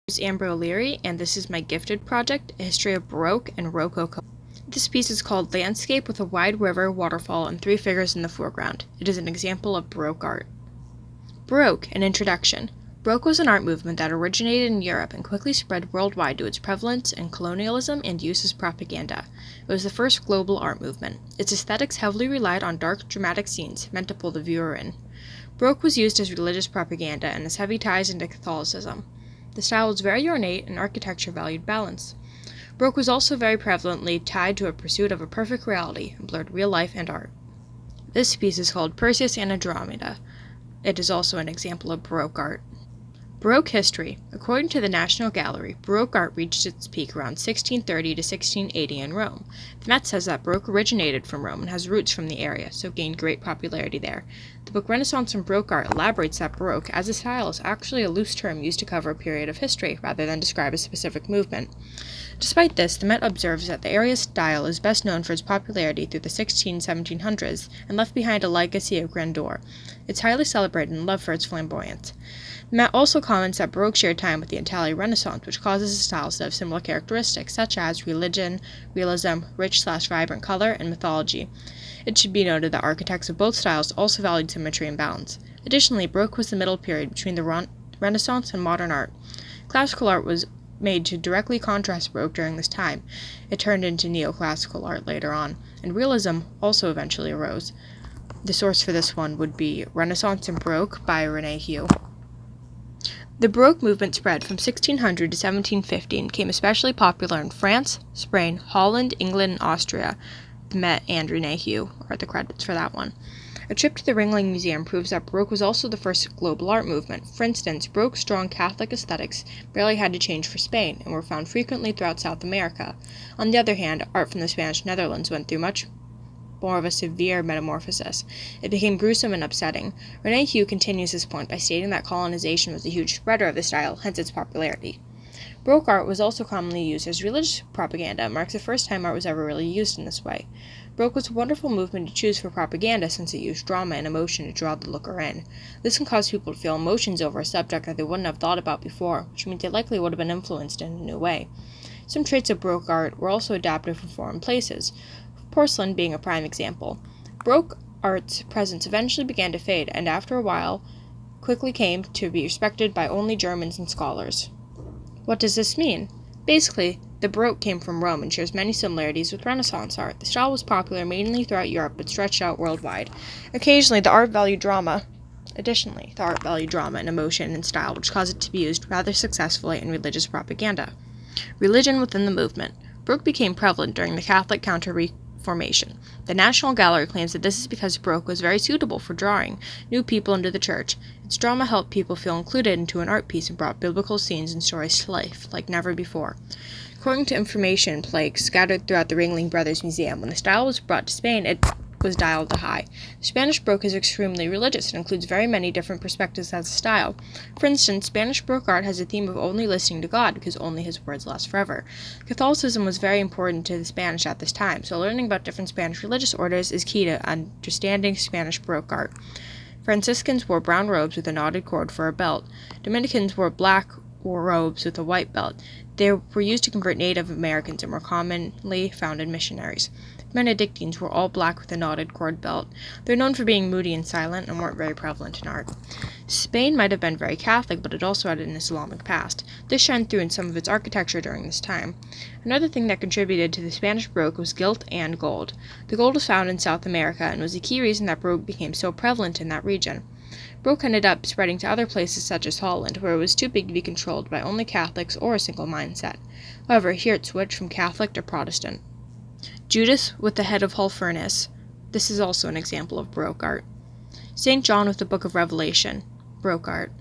Is Amber O'Leary, and this is my gifted project, A History of Baroque and Rococo. This piece is called Landscape with a Wide River, Waterfall, and Three Figures in the Foreground. It is an example of Baroque art. Baroque, an introduction. Baroque was an art movement that originated in Europe and quickly spread worldwide due to its prevalence in colonialism and use as propaganda. It was the first global art movement. Its aesthetics heavily relied on dark, dramatic scenes meant to pull the viewer in. Baroque was used as religious propaganda and has heavy ties into Catholicism. The style was very ornate, and architecture valued balance. Baroque was also very prevalently tied to a pursuit of a perfect reality and blurred real life and art. This piece is called Perseus and Andromeda. It is also an example of Baroque art. Baroque history. According to the National Gallery, Baroque art reached its peak around 1630 to 1680 in Rome. The Met says that Baroque originated from Rome and has roots from the area, so gained great popularity there. The book Renaissance and Baroque Art elaborates that Baroque, as a style, is actually a loose term used to cover a period of history, rather than describe a specific movement. Despite this, the Met observes that the area's style is best known for its popularity through the 1600s and left behind a legacy of grandeur. It's highly celebrated and loved for its flamboyance. The Met also comments that Baroque shared time with the Italian Renaissance, which causes the styles to have similar characteristics, such as religion, realism, rich/vibrant color, and mythology. It should be noted that architects of both styles also valued symmetry and balance. Additionally, Baroque was the middle period between the Renaissance and modern art. Classical art was made to directly contrast Baroque during this time. It turned into neoclassical art later on, and realism also eventually arose. The source for this one would be Renaissance and Baroque by René Hue. The Baroque movement spread from 1600 to 1750 and became especially popular in France, Spain, Holland, England, and Austria. The Met and René Hue are the credits for that one. A trip to the Ringling Museum proves that Baroque was also the first global art movement. For instance, Baroque's strong Catholic aesthetics barely had to change for Spain and were found frequently throughout South America. On the other hand, art from the Spanish Netherlands went through much more of a severe metamorphosis. It became gruesome and upsetting. René Hue continues this point by stating that colonization was a huge spreader of the style, hence its popularity. Baroque art was also commonly used as religious propaganda and marks the first time art was ever really used in this way. Baroque was a wonderful movement to choose for propaganda since it used drama and emotion to draw the looker in. This can cause people to feel emotions over a subject that they wouldn't have thought about before, which means they likely would have been influenced in a new way. Some traits of Baroque art were also adapted from foreign places, porcelain being a prime example. Baroque art's presence eventually began to fade, and after a while quickly came to be respected by only Germans and scholars. What does this mean? Basically, the Baroque came from Rome and shares many similarities with Renaissance art. The style was popular mainly throughout Europe but stretched out worldwide. Additionally, the art valued drama and emotion and style, which caused it to be used rather successfully in religious propaganda. Religion within the movement. Baroque became prevalent during the Catholic Counter-Reformation. The National Gallery claims that this is because Baroque was very suitable for drawing new people into the church. Its drama helped people feel included into an art piece and brought biblical scenes and stories to life, like never before. According to information plagues scattered throughout the Ringling Brothers Museum, when the style was brought to Spain, it was dialed to high. Spanish Baroque is extremely religious and includes very many different perspectives as a style. For instance, Spanish Baroque art has a theme of only listening to God because only his words last forever. Catholicism was very important to the Spanish at this time, so learning about different Spanish religious orders is key to understanding Spanish Baroque art. Franciscans wore brown robes with a knotted cord for a belt. Dominicans wore black robes with a white belt. They were used to convert Native Americans and were commonly found in missionaries. Benedictines were all black with a knotted cord belt. They're known for being moody and silent and weren't very prevalent in art. Spain might have been very Catholic, but it also had an Islamic past. This shined through in some of its architecture during this time. Another thing that contributed to the Spanish Baroque was gilt and gold. The gold was found in South America and was a key reason that Baroque became so prevalent in that region. Baroque ended up spreading to other places such as Holland, where it was too big to be controlled by only Catholics or a single mindset. However, here it switched from Catholic to Protestant. Judas with the head of Holofernes. This is also an example of Baroque art. St. John with the Book of Revelation. Baroque art.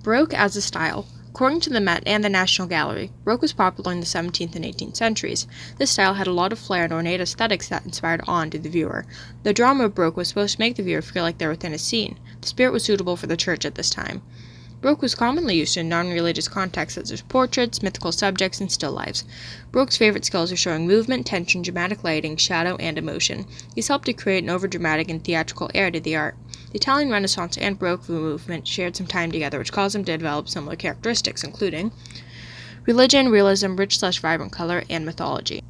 Baroque as a style. According to the Met and the National Gallery, Baroque was popular in the 17th and 18th centuries. This style had a lot of flair and ornate aesthetics that inspired awe into the viewer. The drama of Baroque was supposed to make the viewer feel like they're within a scene. The spirit was suitable for the church at this time. Baroque was commonly used in non-religious contexts such as portraits, mythical subjects, and still lifes. Baroque's favorite skills are showing movement, tension, dramatic lighting, shadow, and emotion. These helped to create an overdramatic and theatrical air to the art. The Italian Renaissance and Baroque movement shared some time together, which caused them to develop similar characteristics, including religion, realism, rich/vibrant color, and mythology.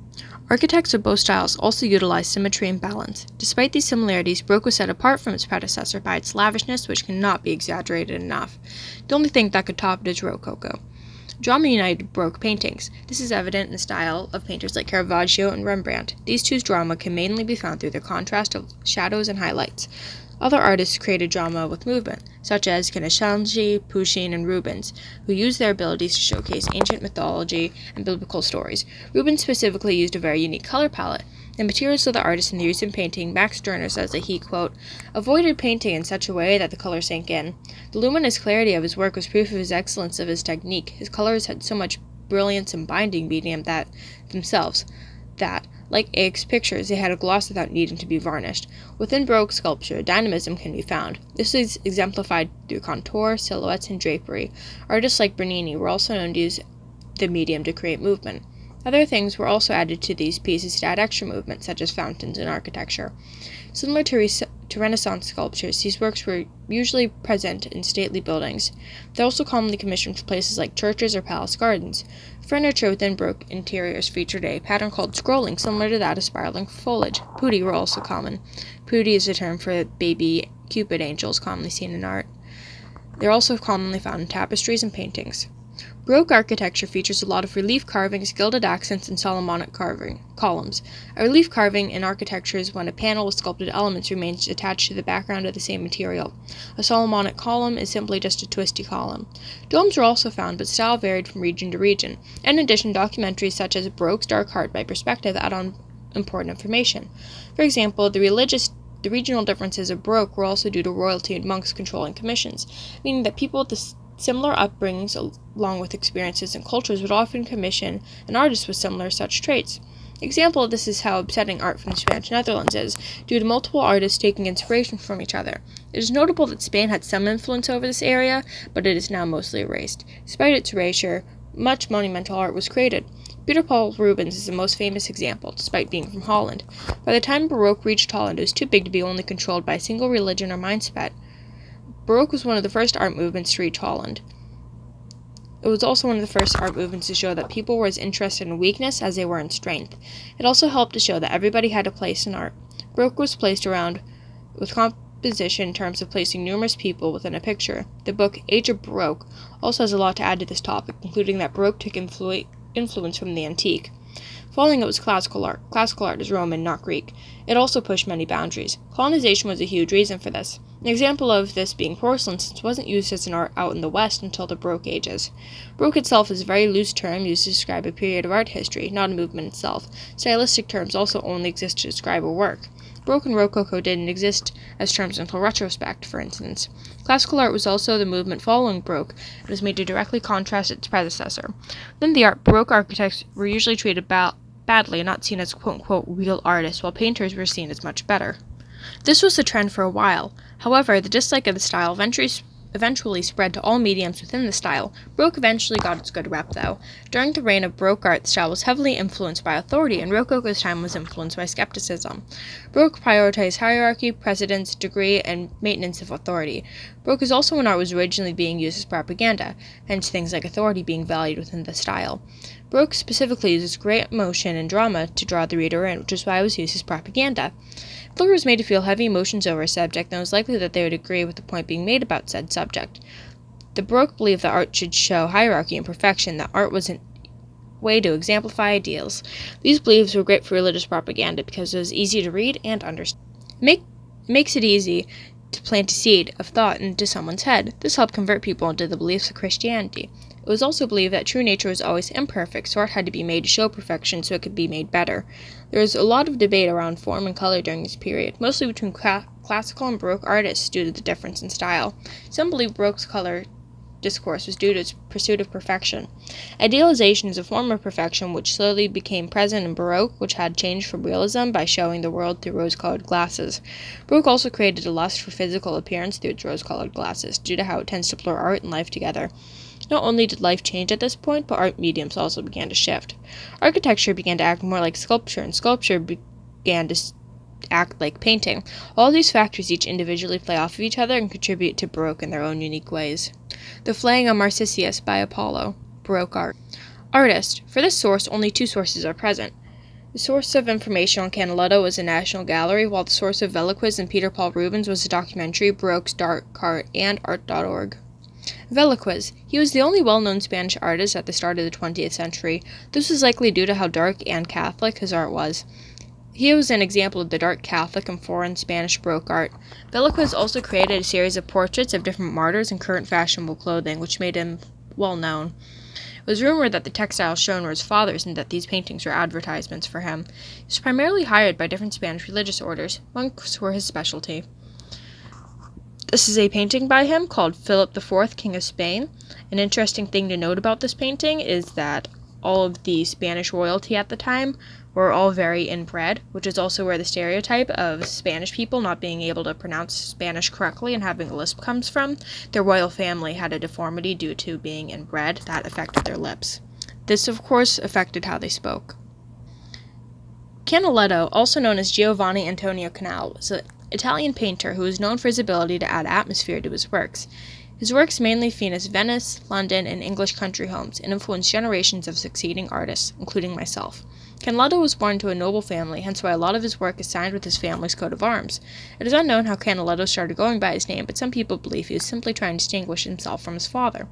Architects of both styles also utilized symmetry and balance. Despite these similarities, Baroque was set apart from its predecessor by its lavishness, which cannot be exaggerated enough. The only thing that could top it is Rococo. Drama united Baroque paintings. This is evident in the style of painters like Caravaggio and Rembrandt. These two's drama can mainly be found through their contrast of shadows and highlights. Other artists created drama with movement, such as Konieczny, Pushkin, and Rubens, who used their abilities to showcase ancient mythology and biblical stories. Rubens specifically used a very unique color palette. The materials of the artist in the use in painting, Max Stirner says that he, quote, avoided painting in such a way that the color sank in. The luminous clarity of his work was proof of his excellence of his technique. His colors had so much brilliance and binding medium that, like Aix pictures, they had a gloss without needing to be varnished. Within Baroque sculpture, dynamism can be found. This is exemplified through contour, silhouettes, and drapery. Artists like Bernini were also known to use the medium to create movement. Other things were also added to these pieces to add extra movement, such as fountains in architecture. Similar to Renaissance sculptures, these works were usually present in stately buildings. They're also commonly commissioned for places like churches or palace gardens. Furniture within Baroque interiors featured a pattern called scrolling, similar to that of spiraling foliage. Putti were also common. Putti is a term for baby Cupid angels commonly seen in art. They're also commonly found in tapestries and paintings. Baroque architecture features a lot of relief carvings, gilded accents, and Solomonic columns. A relief carving in architecture is when a panel with sculpted elements remains attached to the background of the same material. A Solomonic column is simply just a twisty column. Domes were also found, but style varied from region to region. In addition, documentaries such as Baroque's Dark Art by Perspective add on important information. For example, the regional differences of Baroque were also due to royalty and monks controlling commissions, meaning that people with similar upbringings, along with experiences and cultures, would often commission an artist with similar such traits. Example of this is how upsetting art from the Spanish Netherlands is, due to multiple artists taking inspiration from each other. It is notable that Spain had some influence over this area, but it is now mostly erased. Despite its erasure, much monumental art was created. Peter Paul Rubens is the most famous example, despite being from Holland. By the time Baroque reached Holland, it was too big to be only controlled by a single religion or mindset. Baroque was one of the first art movements to reach Holland. It was also one of the first art movements to show that people were as interested in weakness as they were in strength. It also helped to show that everybody had a place in art. Baroque was placed around with composition in terms of placing numerous people within a picture. The book Age of Baroque also has a lot to add to this topic, including that Baroque took influence from the antique. Following it was classical art. Classical art is Roman, not Greek. It also pushed many boundaries. Colonization was a huge reason for this. An example of this being porcelain, since it wasn't used as an art out in the West until the Baroque ages. Baroque itself is a very loose term used to describe a period of art history, not a movement itself. Stylistic terms also only exist to describe a work. Baroque and Rococo didn't exist as terms until retrospect, for instance. Classical art was also the movement following Baroque, and was made to directly contrast its predecessor. Within the art, Baroque architects were usually treated badly and not seen as quote-unquote real artists, while painters were seen as much better. This was the trend for a while. However, the dislike of the style eventually spread to all mediums within the style. Baroque eventually got its good rep, though. During the reign of Baroque art, the style was heavily influenced by authority, and Rococo's time was influenced by skepticism. Baroque prioritized hierarchy, precedence, degree, and maintenance of authority. Baroque is also when art was originally being used as propaganda, hence things like authority being valued within the style. Baroque specifically uses great emotion and drama to draw the reader in, which is why it was used as propaganda. If the reader was made to feel heavy emotions over a subject, then it was likely that they would agree with the point being made about said subject. The Baroque believed that art should show hierarchy and perfection, that art was a way to exemplify ideals. These beliefs were great for religious propaganda because it was easy to read and understand. It makes it easy to plant a seed of thought into someone's head. This helped convert people into the beliefs of Christianity. It was also believed that true nature was always imperfect, so art had to be made to show perfection so it could be made better. There was a lot of debate around form and color during this period, mostly between classical and Baroque artists due to the difference in style. Some believe Baroque's color discourse was due to its pursuit of perfection. Idealization is a form of perfection which slowly became present in Baroque, which had changed from realism by showing the world through rose-colored glasses. Baroque also created a lust for physical appearance through its rose-colored glasses, due to how it tends to blur art and life together. Not only did life change at this point, but art mediums also began to shift. Architecture began to act more like sculpture, and sculpture began to act like painting. All these factors each individually play off of each other and contribute to Baroque in their own unique ways. The Flaying of Narcissus by Apollo, Baroque art. Artist. For this source, only two sources are present. The source of information on Canaletto was the National Gallery, while the source of Velázquez and Peter Paul Rubens was the documentary Baroque's Dark Art and Art.org. Velázquez. He was the only well-known Spanish artist at the start of the 20th century. This was likely due to how dark and Catholic his art was. He was an example of the dark Catholic and foreign Spanish Baroque art. Velázquez also created a series of portraits of different martyrs in current fashionable clothing, which made him well known. It was rumored that the textiles shown were his father's and that these paintings were advertisements for him. He was primarily hired by different Spanish religious orders. Monks were his specialty. This is a painting by him called Philip IV, King of Spain. An interesting thing to note about this painting is that all of the Spanish royalty at the time were all very inbred, which is also where the stereotype of Spanish people not being able to pronounce Spanish correctly and having a lisp comes from. Their royal family had a deformity due to being inbred that affected their lips. This, of course, affected how they spoke. Canaletto, also known as Giovanni Antonio Canal, was an Italian painter who was known for his ability to add atmosphere to his works. His works mainly famous Venice, London, and English country homes, and influenced generations of succeeding artists, including myself. Canaletto was born to a noble family, hence why a lot of his work is signed with his family's coat of arms. It is unknown how Canaletto started going by his name, but some people believe he was simply trying to distinguish himself from his father.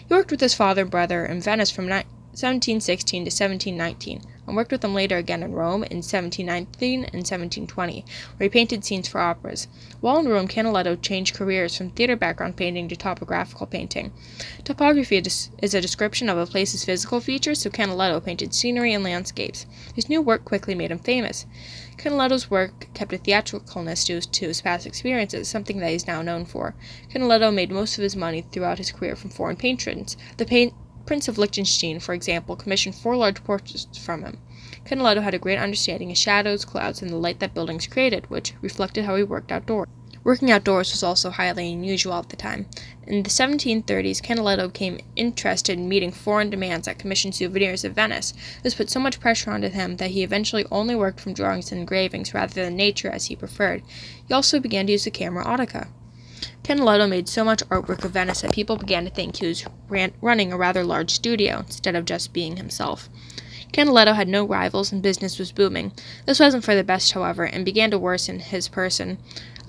He worked with his father and brother in Venice from 1716 to 1719, and worked with them later again in Rome in 1719 and 1720, where he painted scenes for operas. While in Rome, Canaletto changed careers from theater background painting to topographical painting. Topography is a description of a place's physical features, so Canaletto painted scenery and landscapes. His new work quickly made him famous. Canaletto's work kept a theatricalness due to his past experiences, something that he is now known for. Canaletto made most of his money throughout his career from foreign patrons. The Prince of Liechtenstein, for example, commissioned 4 large portraits from him. Canaletto had a great understanding of shadows, clouds, and the light that buildings created, which reflected how he worked outdoors. Working outdoors was also highly unusual at the time. In the 1730s, Canaletto became interested in meeting foreign demands that commissioned souvenirs of Venice. This put so much pressure onto him that he eventually only worked from drawings and engravings rather than nature as he preferred. He also began to use the camera Autica. Canaletto made so much artwork of Venice that people began to think he was running a rather large studio instead of just being himself. Canaletto had no rivals and business was booming. This wasn't for the best, however, and began to worsen his person.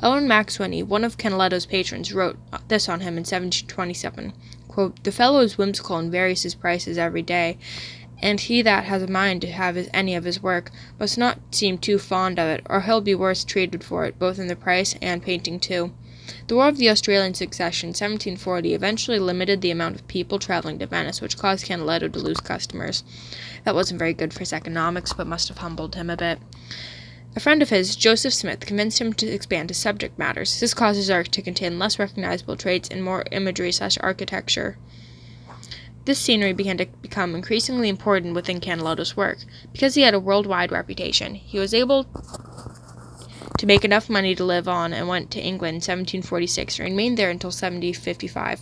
Owen Maxwell, one of Canaletto's patrons, wrote this on him in 1727, quote, "The fellow is whimsical and varies his prices every day, and he that has a mind to have any of his work must not seem too fond of it, or he'll be worse treated for it, both in the price and painting too." The War of the Australian Succession, 1740, eventually limited the amount of people traveling to Venice, which caused Canaletto to lose customers. That wasn't very good for his economics, but must have humbled him a bit. A friend of his, Joseph Smith, convinced him to expand his subject matters. This caused his art to contain less recognizable traits and more imagery/architecture. This scenery began to become increasingly important within Canaletto's work. Because he had a worldwide reputation, he was able to make enough money to live on and went to England in 1746 and remained there until 1755.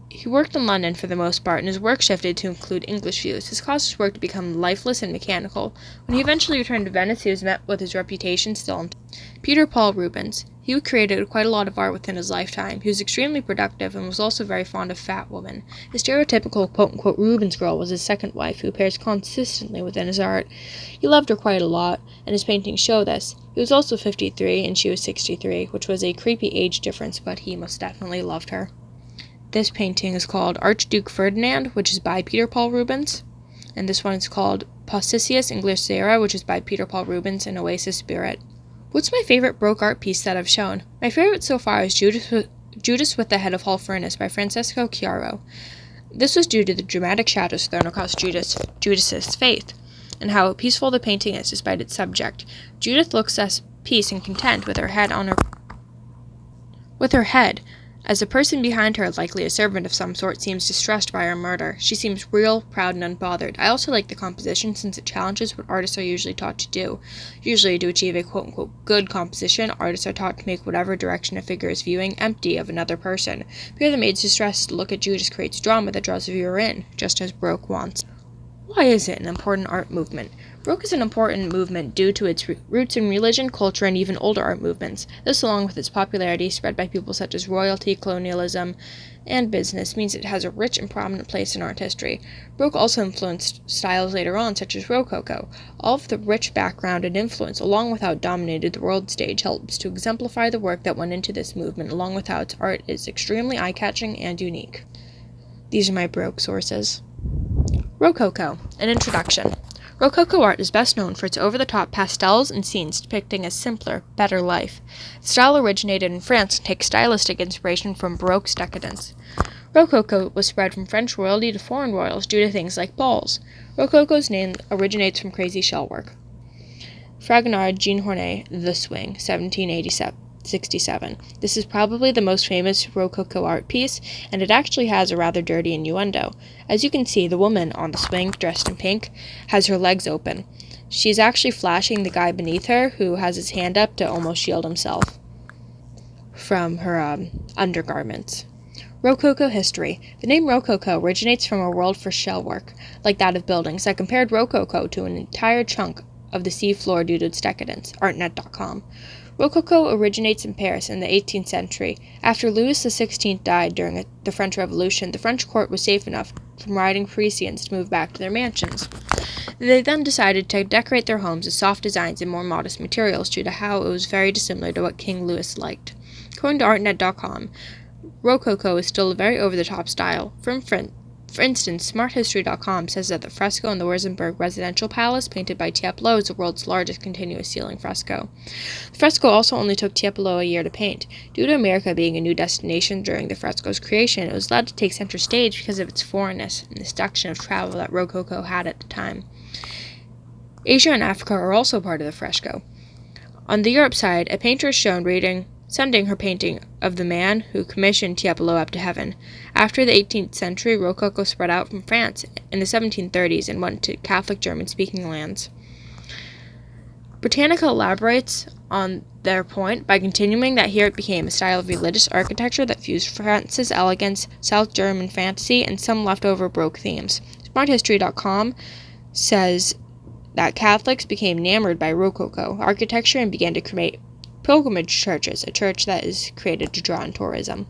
He worked in London for the most part, and his work shifted to include English views. This caused his work to become lifeless and mechanical. When he eventually returned to Venice, he was met with his reputation still intact. Peter Paul Rubens. He created quite a lot of art within his lifetime. He was extremely productive and was also very fond of fat women. The stereotypical quote-unquote Rubens girl was his second wife, who appears consistently within his art. He loved her quite a lot, and his paintings show this. He was also 53, and she was 63, which was a creepy age difference, but he most definitely loved her. This painting is called Archduke Ferdinand, which is by Peter Paul Rubens. And this one is called Possessius in Glycera, which is by Peter Paul Rubens and Oasis Spirit. What's my favorite Baroque art piece that I've shown? My favorite so far is Judas with the Head of Holofernes by Francesco Chiaro. This was due to the dramatic shadows thrown across Judas's face, and how peaceful the painting is despite its subject. Judith looks at peace and content with her head, as the person behind her, likely a servant of some sort, seems distressed by her murder. She seems real, proud, and unbothered. I also like the composition since it challenges what artists are usually taught to do. Usually to achieve a quote-unquote good composition, artists are taught to make whatever direction a figure is viewing empty of another person. Here the maid's distress to look at Judas creates drama that draws the viewer in, just as Baroque wants. Why is it an important art movement? Baroque is an important movement due to its roots in religion, culture, and even older art movements. This, along with its popularity spread by people such as royalty, colonialism, and business, means it has a rich and prominent place in art history. Baroque also influenced styles later on, such as Rococo. All of the rich background and influence, along with how it dominated the world stage, helps to exemplify the work that went into this movement, along with how its art is extremely eye-catching and unique. These are my Baroque sources. Rococo. An introduction. Rococo art is best known for its over-the-top pastels and scenes depicting a simpler, better life. The style originated in France and takes stylistic inspiration from Baroque's decadence. Rococo was spread from French royalty to foreign royals due to things like balls. Rococo's name originates from crazy shell work. Fragonard Jean Hornet, The Swing, 1767. This is probably the most famous Rococo art piece, and it actually has a rather dirty innuendo. As you can see, the woman on the swing, dressed in pink, has her legs open. She's actually flashing the guy beneath her, who has his hand up to almost shield himself from her undergarments. Rococo history. The name Rococo originates from a world for shell work, like that of buildings, that compared Rococo to an entire chunk of the sea floor due to its decadence. Artnet.com. Rococo originates in Paris in the 18th century. After Louis XVI died during the French Revolution, the French court was safe enough from riding Parisians to move back to their mansions. They then decided to decorate their homes with soft designs and more modest materials due to how it was very dissimilar to what King Louis liked. According to Artnet.com, Rococo is still a very over-the-top style. For instance, SmartHistory.com says that the fresco in the Württemberg residential palace, painted by Tiepolo, is the world's largest continuous ceiling fresco. The fresco also only took Tiepolo a year to paint. Due to America being a new destination during the fresco's creation, it was allowed to take center stage because of its foreignness and the seduction of travel that Rococo had at the time. Asia and Africa are also part of the fresco. On the Europe side, a painter is shown sending her painting of the man who commissioned Tiepolo up to heaven. After the 18th century, Rococo spread out from France in the 1730s and went to Catholic German-speaking lands. Britannica elaborates on their point by continuing that here it became a style of religious architecture that fused France's elegance, South German fantasy, and some leftover Baroque themes. SmartHistory.com says that Catholics became enamored by Rococo architecture and began to create pilgrimage churches, a church that is created to draw in tourism.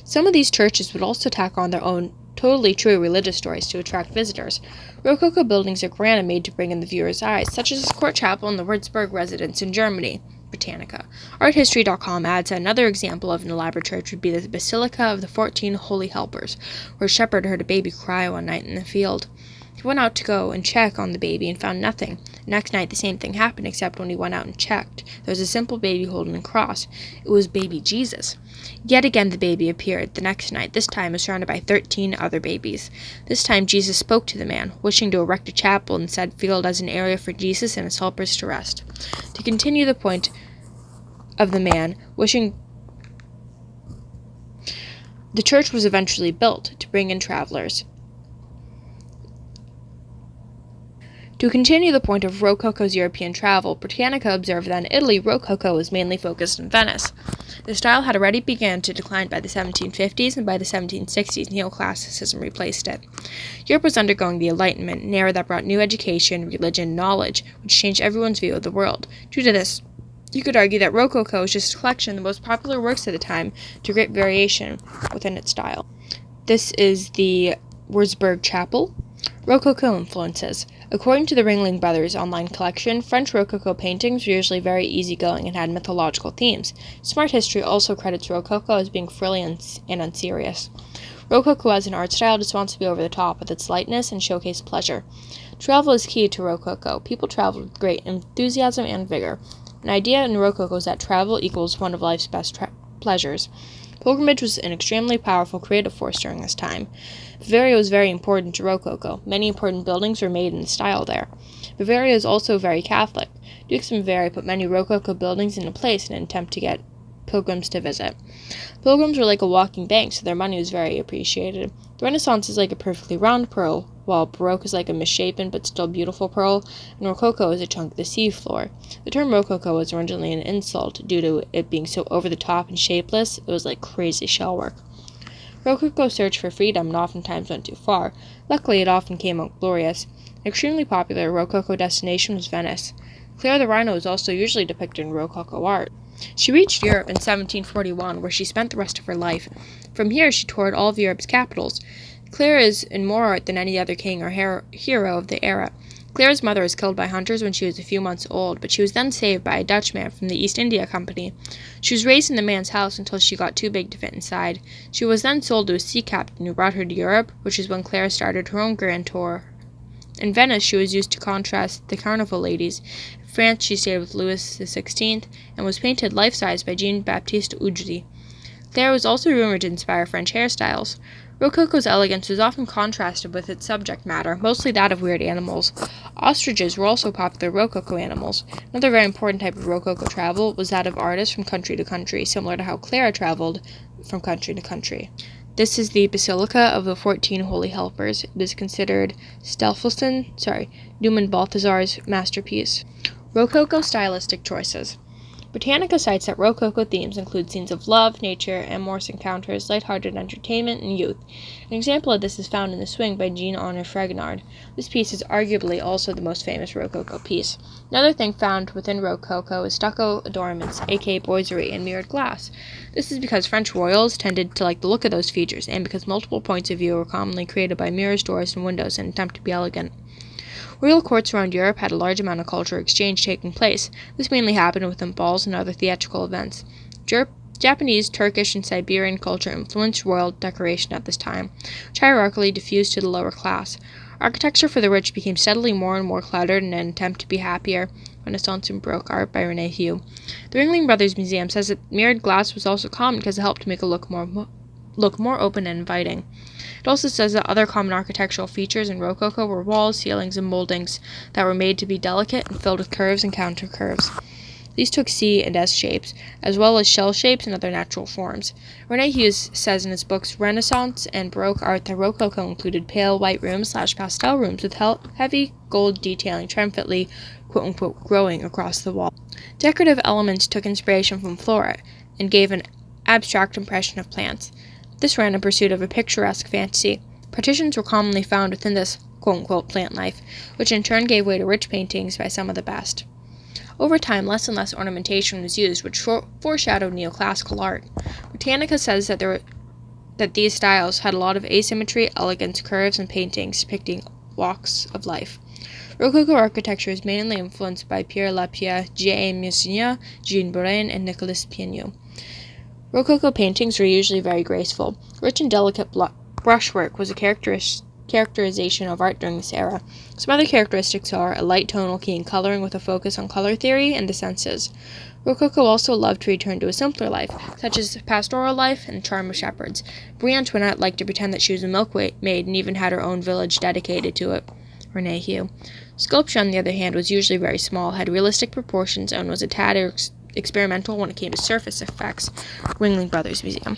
Some of these churches would also tack on their own totally true religious stories to attract visitors. Rococo buildings are grand and made to bring in the viewer's eyes, such as the court chapel in the Würzburg residence in Germany, Britannica. ArtHistory.com adds that another example of an elaborate church would be the Basilica of the 14 Holy Helpers, where a shepherd heard a baby cry one night in the field. He went out to go and check on the baby and found nothing. The next night the same thing happened, except when he went out and checked, there was a simple baby holding a cross. It was baby Jesus. Yet again the baby appeared the next night, this time surrounded by 13 other babies. This time Jesus spoke to the man, wishing to erect a chapel in said field as an area for Jesus and his helpers to rest. To continue the point of the man wishing, the church was eventually built to bring in travelers. To continue the point of Rococo's European travel, Britannica observed that in Italy, Rococo was mainly focused on Venice. The style had already begun to decline by the 1750s, and by the 1760s, neoclassicism replaced it. Europe was undergoing the Enlightenment, an era that brought new education, religion, and knowledge, which changed everyone's view of the world. Due to this, you could argue that Rococo is just a collection of the most popular works of the time, to great variation within its style. This is the Würzburg Chapel. Rococo influences. According to the Ringling Brothers online collection, French Rococo paintings were usually very easygoing and had mythological themes. Smart History also credits Rococo as being frilly and unserious. Rococo as an art style just wants to be over the top with its lightness and showcase pleasure. Travel is key to Rococo. People traveled with great enthusiasm and vigor. An idea in Rococo is that travel equals one of life's best pleasures. Pilgrimage was an extremely powerful creative force during this time. Bavaria was very important to Rococo. Many important buildings were made in the style there. Bavaria is also very Catholic. Dukes of Bavaria put many Rococo buildings into place in an attempt to get pilgrims to visit. Pilgrims were like a walking bank, so their money was very appreciated. The Renaissance is like a perfectly round pearl, while Baroque is like a misshapen but still beautiful pearl, and Rococo is a chunk of the sea floor. The term Rococo was originally an insult due to it being so over the top and shapeless. It was like crazy shell work. Rococo searched for freedom and oftentimes went too far. Luckily, it often came out glorious. An extremely popular Rococo destination was Venice. Claire the Rhino is also usually depicted in Rococo art. She reached Europe in 1741, where she spent the rest of her life. From here, she toured all of Europe's capitals. Claire is in more art than any other king or hero of the era. Claire's mother was killed by hunters when she was a few months old, but she was then saved by a Dutchman from the East India Company. She was raised in the man's house until she got too big to fit inside. She was then sold to a sea captain who brought her to Europe, which is when Claire started her own grand tour. In Venice, she was used to contrast the carnival ladies. In France, she stayed with Louis XVI and was painted life-size by Jean-Baptiste Udry. Claire was also rumored to inspire French hairstyles. Rococo's elegance was often contrasted with its subject matter, mostly that of weird animals. Ostriches were also popular Rococo animals. Another very important type of Rococo travel was that of artists from country to country, similar to how Claire traveled from country to country. This is the Basilica of the 14 Holy Helpers. It is considered Newman Balthazar's masterpiece. Rococo stylistic choices. Britannica cites that Rococo themes include scenes of love, nature, amorous encounters, lighthearted entertainment, and youth. An example of this is found in The Swing by Jean-Honor Fragonard. This piece is arguably also the most famous Rococo piece. Another thing found within Rococo is stucco adornments, aka boiserie, and mirrored glass. This is because French royals tended to like the look of those features, and because multiple points of view were commonly created by mirrors, doors, and windows in an attempt to be elegant. Royal courts around Europe had a large amount of cultural exchange taking place. This mainly happened within balls and other theatrical events. Japanese, Turkish, and Siberian culture influenced royal decoration at this time, which hierarchically diffused to the lower class. Architecture for the rich became steadily more and more cluttered in an attempt to be happier. Renaissance and Baroque art by René Hue. The Ringling Brothers Museum says that mirrored glass was also common because it helped to make it look more open and inviting. It also says that other common architectural features in Rococo were walls, ceilings, and moldings that were made to be delicate and filled with curves and counter curves. These took C and S shapes, as well as shell shapes and other natural forms. René Hughes says in his books Renaissance and Baroque art that Rococo included pale white rooms / pastel rooms with heavy gold detailing triumphantly, quote-unquote, growing across the wall. Decorative elements took inspiration from flora and gave an abstract impression of plants. This ran in pursuit of a picturesque fantasy. Partitions were commonly found within this quote-unquote plant life, which in turn gave way to rich paintings by some of the best. Over time, less and less ornamentation was used, which foreshadowed neoclassical art. Britannica says that these styles had a lot of asymmetry, elegance, curves, and paintings depicting walks of life. Rococo architecture is mainly influenced by Pierre Lapierre, J.A. Meusnier, Jean Borain, and Nicolas Piennoux. Rococo paintings were usually very graceful. Rich and delicate brushwork was a characterization of art during this era. Some other characteristics are a light tonal key coloring with a focus on color theory and the senses. Rococo also loved to return to a simpler life, such as pastoral life and the charm of shepherds. Marie Antoinette liked to pretend that she was a milkmaid and even had her own village dedicated to it. René Hue. Sculpture, on the other hand, was usually very small, had realistic proportions, and was a tad experimental when it came to surface effects. Ringling Brothers Museum.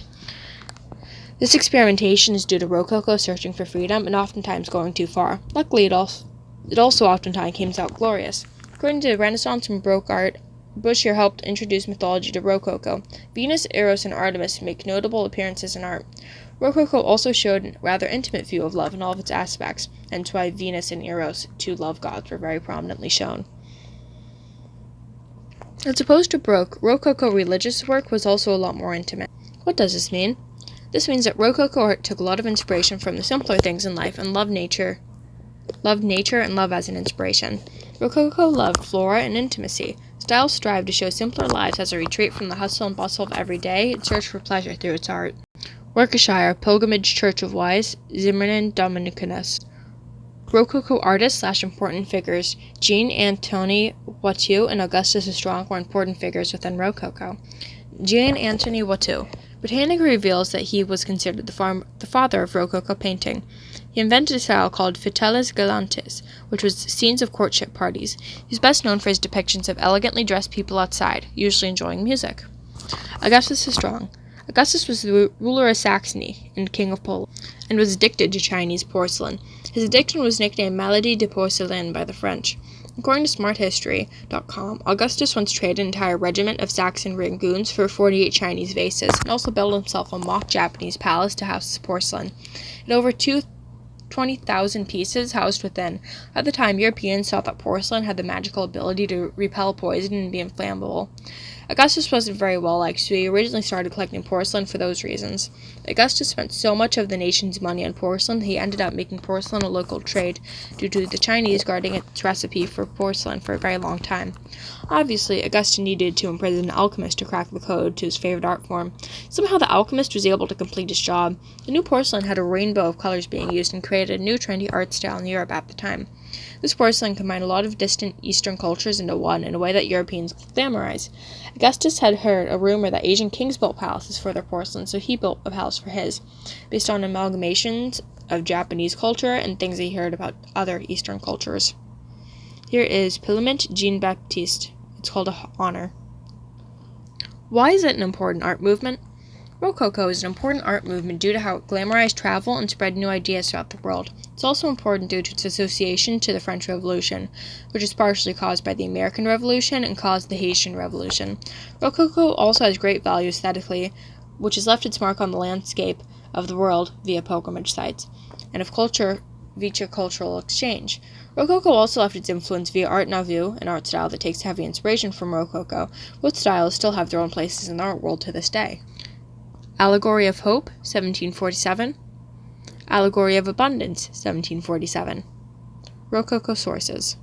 This experimentation is due to Rococo searching for freedom and oftentimes going too far. Luckily, it also oftentimes came out glorious. According to Renaissance and Baroque art, Boucher helped introduce mythology to Rococo. Venus, Eros, and Artemis make notable appearances in art. Rococo also showed a rather intimate view of love in all of its aspects, hence why Venus and Eros, two love gods, were very prominently shown. As opposed to Baroque, Rococo religious work was also a lot more intimate. What does this mean? This means that Rococo art took a lot of inspiration from the simpler things in life and loved nature and love as an inspiration. Rococo loved flora and intimacy. Styles strived to show simpler lives as a retreat from the hustle and bustle of every day and search for pleasure through its art. Worcestershire, Pilgrimage Church of Wise, Zimmermann Dominicanus. Rococo artists / important figures. Jean-Antoine Watteau and Augustus the Strong were important figures within Rococo. Jean-Antoine Watteau. Britannica reveals that he was considered the father of Rococo painting. He invented a style called Fitelles Galantes, which was scenes of courtship parties. He's best known for his depictions of elegantly dressed people outside, usually enjoying music. Augustus the Strong. Augustus was the ruler of Saxony and king of Poland, and was addicted to Chinese porcelain. His addiction was nicknamed Maladie de Porcelaine by the French. According to SmartHistory.com, Augustus once traded an entire regiment of Saxon dragoons for 48 Chinese vases, and also built himself a mock Japanese palace to house his porcelain. In over 20,000 pieces housed within. At the time, Europeans thought that porcelain had the magical ability to repel poison and be inflammable. Augustus wasn't very well liked, so he originally started collecting porcelain for those reasons. Augustus spent so much of the nation's money on porcelain that he ended up making porcelain a local trade, due to the Chinese guarding its recipe for porcelain for a very long time. Obviously, Augustus needed to imprison an alchemist to crack the code to his favorite art form. Somehow the alchemist was able to complete his job. The new porcelain had a rainbow of colors being used and created a new trendy art style in Europe at the time. This porcelain combined a lot of distant Eastern cultures into one in a way that Europeans glamorize. Augustus had heard a rumor that Asian kings built palaces for their porcelain, so he built a palace for his, based on amalgamations of Japanese culture and things he heard about other Eastern cultures. Here is Pilament Jean-Baptiste. It's called a honor. Why is it an important art movement? Rococo is an important art movement due to how it glamorized travel and spread new ideas throughout the world. It's also important due to its association to the French Revolution, which is partially caused by the American Revolution and caused the Haitian Revolution. Rococo also has great value aesthetically, which has left its mark on the landscape of the world via pilgrimage sites, and of culture via cultural exchange. Rococo also left its influence via Art Nouveau, an art style that takes heavy inspiration from Rococo. Both styles still have their own places in the art world to this day. Allegory of Hope, 1747. Allegory of Abundance, 1747. Rococo sources.